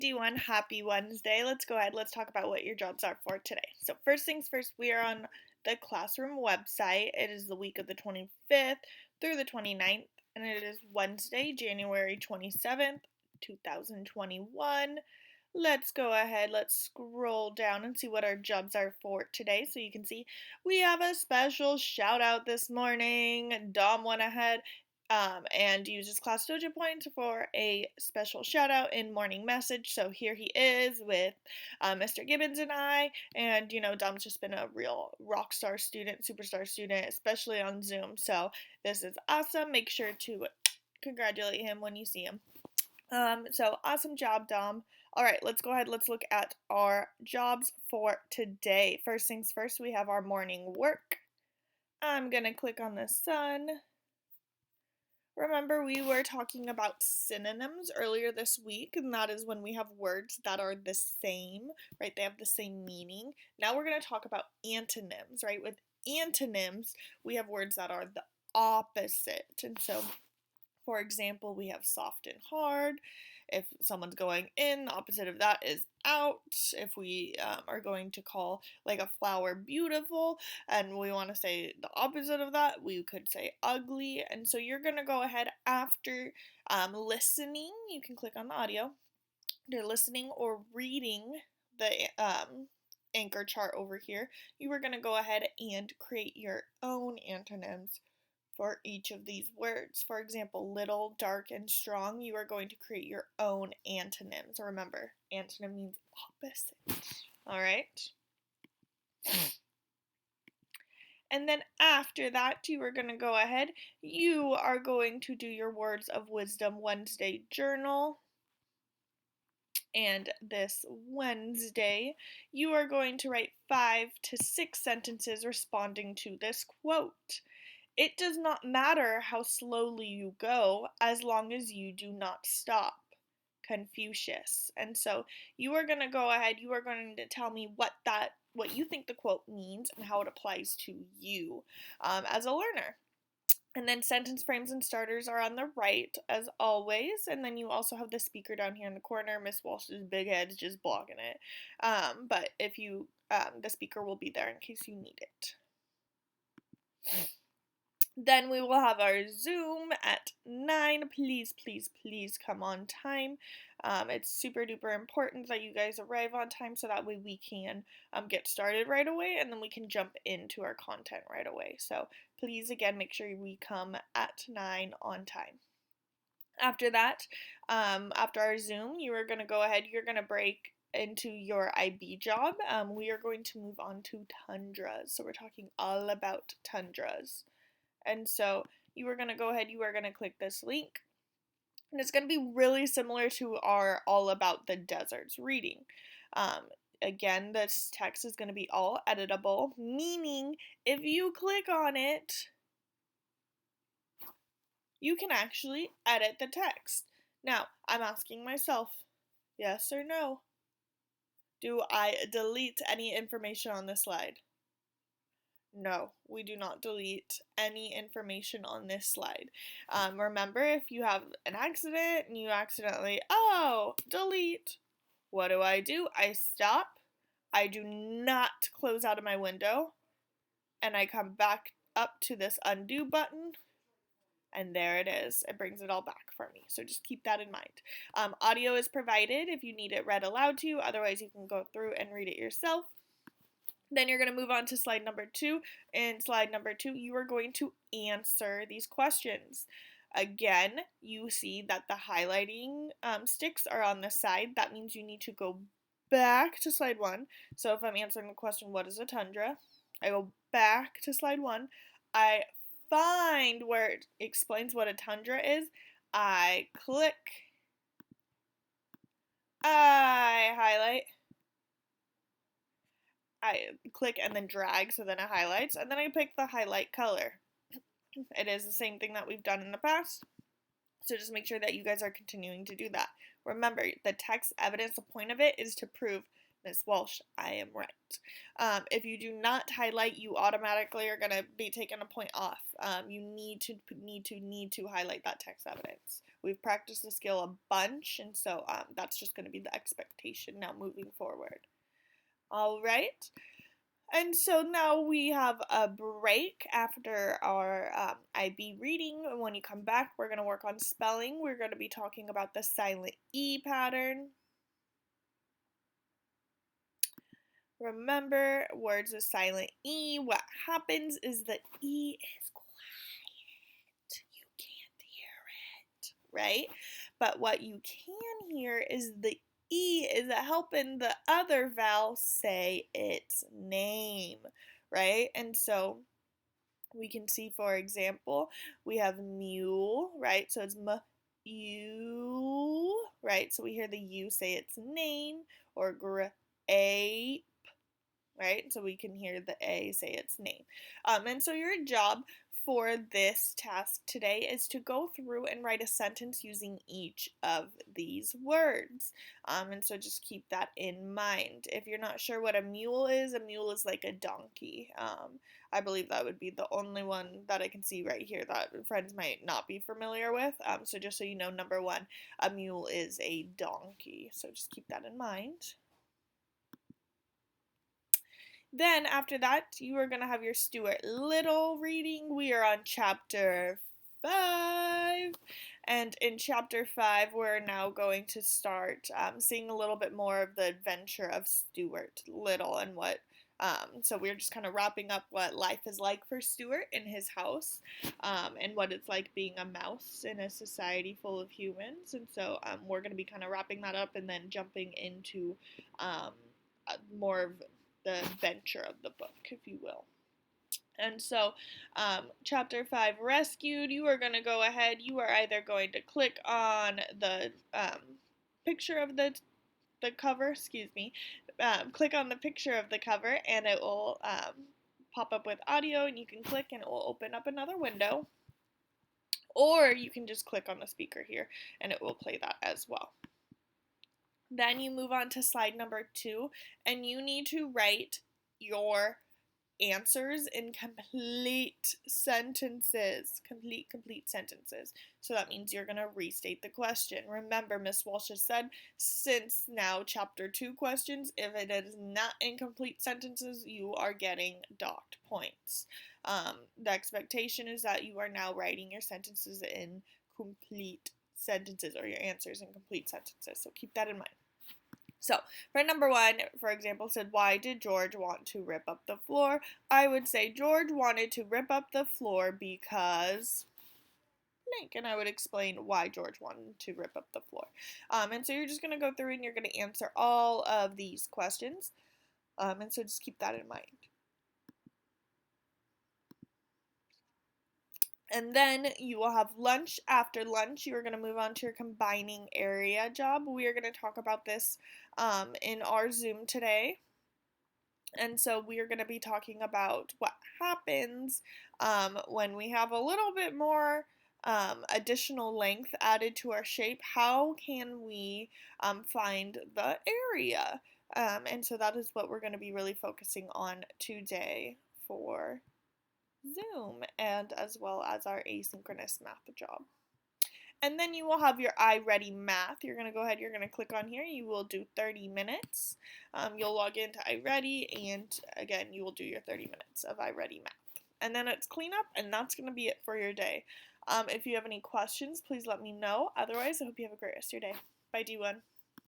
D1, happy Wednesday. Let's go ahead. Let's talk about what your jobs are for today. So, first things first, we are on the classroom website. It is the week of the 25th through the 29th, and it is Wednesday, January 27th, 2021. Let's go ahead. Let's scroll down and see what our jobs are for today. So you can see we have a special shout out this morning. Dom went ahead and used his Class Dojo points for a special shout out in morning message. So here he is with Mr. Gibbons and I. And Dom's just been a real rock star student, superstar student, especially on Zoom. So this is awesome. Make sure to congratulate him when you see him. So awesome job, Dom. All right, let's go ahead. Let's look at our jobs for today. First things first, we have our morning work. I'm going to click on the sun. Remember, we were talking about synonyms earlier this week, and that is when we have words that are the same, right? They have the same meaning. Now we're going to talk about antonyms, right? With antonyms, we have words that are the opposite. And so, for example, we have soft and hard. If someone's going in, the opposite of that is out. If we are going to call like a flower beautiful and we want to say the opposite of that, we could say ugly. And so you're going to go ahead after listening. You can click on the audio. You're listening or reading the anchor chart over here. You are going to go ahead and create your own antonyms for each of these words. For example, little, dark, and strong, you are going to create your own antonyms. Remember, antonym means opposite. All right? And then after that, you are going to go ahead. You are going to do your Words of Wisdom Wednesday journal. And this Wednesday, you are going to write 5 to 6 sentences responding to this quote. It does not matter how slowly you go as long as you do not stop. Confucius. And so you are going to go ahead, you are going to tell me what you think the quote means and how it applies to you as a learner. And then sentence frames and starters are on the right, as always. And then you also have the speaker down here in the corner. Miss Walsh's big head's just blocking it. But if you, the speaker will be there in case you need it. Then we will have our Zoom at 9. Please, please, please come on time. It's super duper important that you guys arrive on time so that way we can get started right away and then we can jump into our content right away. So please, again, make sure we come at 9 on time. After that, after our Zoom, you are going to go ahead, you're going to break into your IB job. We are going to move on to tundras. So we're talking all about tundras. And so you are going to go ahead, you are going to click this link. And it's going to be really similar to our All About the Deserts reading. Again, this text is going to be all editable, meaning if you click on it, you can actually edit the text. Now, I'm asking myself, yes or no? Do I delete any information on this slide? No, we do not delete any information on this slide. Remember, if you have an accident and you accidentally, delete, what do? I stop, I do not close out of my window, and I come back up to this undo button, and there it is. It brings it all back for me. So just keep that in mind. Audio is provided if you need it read aloud to you. Otherwise, you can go through and read it yourself. Then you're going to move on to slide number 2. In slide number 2, you are going to answer these questions. Again, you see that the highlighting sticks are on the side. That means you need to go back to slide 1. So if I'm answering the question, what is a tundra? I go back to slide 1. I find where it explains what a tundra is. I click. I highlight. I click and then drag, so then it highlights, and then I pick the highlight color. It is the same thing that we've done in the past, so just make sure that you guys are continuing to do that. Remember, the text evidence, the point of it is to prove, Miss Walsh, I am right. If you do not highlight, you automatically are going to be taking a point off. You need to highlight that text evidence. We've practiced the skill a bunch, and so that's just going to be the expectation now moving forward. All right. And so now we have a break after our IB reading. When you come back, we're going to work on spelling. We're going to be talking about the silent E pattern. Remember, words with silent E, what happens is the E is quiet. You can't hear it, right? But what you can hear is the E is helping the other vowel say its name, right? And so we can see, for example, we have mule, right? So it's m-u, right? So we hear the U say its name, or grape, right? So we can hear the A say its name. And so your job for this task today is to go through and write a sentence using each of these words. And so just keep that in mind. If you're not sure what a mule is like a donkey. I believe that would be the only one that I can see right here that friends might not be familiar with. So just so you know, number one, a mule is a donkey. So just keep that in mind. Then after that, you are going to have your Stuart Little reading. We are on chapter 5. And in chapter 5, we're now going to start seeing a little bit more of the adventure of Stuart Little and what so we're just kind of wrapping up what life is like for Stuart in his house, and what it's like being a mouse in a society full of humans. And so we're going to be kind of wrapping that up and then jumping into more of the adventure of the book, if you will. And so, chapter 5, Rescued, you are going to go ahead, you are either going to click on the picture of the cover, click on the picture of the cover, and it will pop up with audio, and you can click and it will open up another window. Or you can just click on the speaker here, and it will play that as well. Then you move on to slide number 2, and you need to write your answers in complete sentences. Complete sentences. So that means you're going to restate the question. Remember, Miss Walsh has said, since now chapter 2 questions, if it is not in complete sentences, you are getting docked points. The expectation is that you are now writing your sentences in complete sentences, or your answers in complete sentences. So keep that in mind. So, for number 1, for example, said, why did George want to rip up the floor? I would say George wanted to rip up the floor because blank, and I would explain why George wanted to rip up the floor. And so you're just going to go through and you're going to answer all of these questions. And so just keep that in mind. And then you will have lunch. After lunch, you are going to move on to your combining area job. We are going to talk about this in our Zoom today. And so we are going to be talking about what happens when we have a little bit more additional length added to our shape. How can we find the area? And so that is what we're going to be really focusing on today for Zoom, and as well as our asynchronous math job. And then you will have your iReady Math. You're going to go ahead, you're going to click on here. You will do 30 minutes. You'll log into iReady, and again, you will do your 30 minutes of iReady Math. And then it's cleanup, and that's going to be it for your day. If you have any questions, please let me know. Otherwise, I hope you have a great rest of your day. Bye, D1.